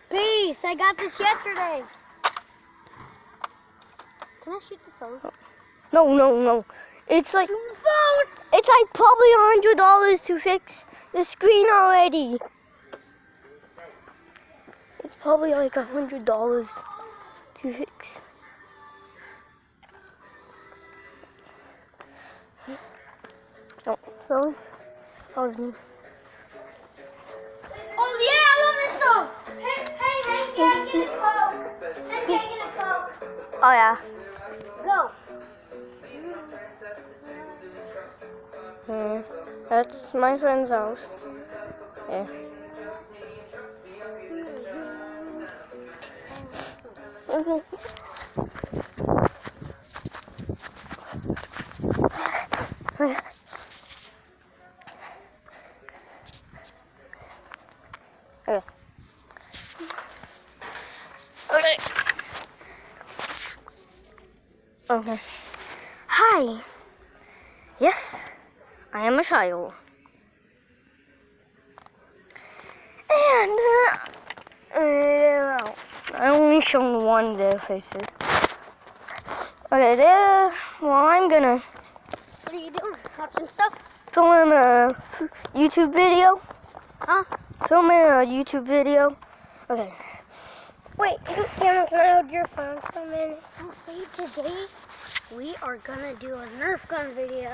Peace. I got this yesterday. Can I shoot the phone? No. It's like phone. it's like probably $100 to fix the screen already. It's probably like $100 to fix. No, so that was me. Oh yeah, I love this song. Hey, can I get a Coke? Hey, can I get a Coke? Oh yeah. Go. That's my friend's house. Yeah. Okay. Okay. Hi. Yes, I am a child. And I only shown one of their faces. Okay, I'm gonna What are you doing? Watching stuff? film a YouTube video. Huh? Filming a YouTube video. Okay. Wait, can I hold your phone for a minute? Okay, today we are gonna do a Nerf gun video.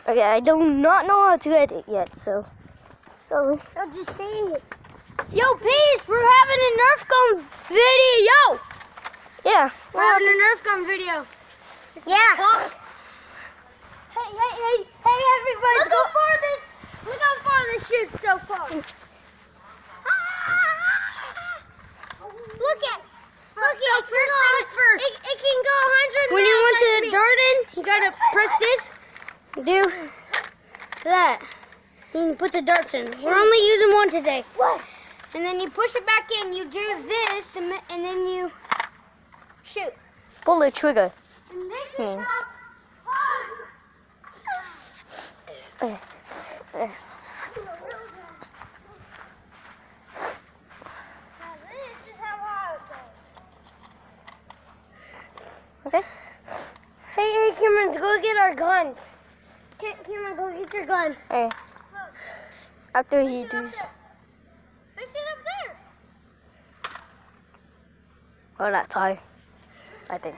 Okay, I do not know how to edit yet, so. I'm just saying it. Yo, Peace, we're having a Nerf gun video. Yeah. We're having a Nerf gun video. Yeah. Hey, everybody. Look how far this shoots so far. Look at. First things first. It can go 100 When you want miles to dart in, you gotta press this. Do that. You can put the darts in. We're only using one today. What? And then you push it back in. You do this, and then you shoot. Pull the trigger. And this is how Okay. Okay. Hey, Cameron, go get our guns. Cameron, go get your gun. Hey. After he does. Push it up there. Oh, that's high, I think.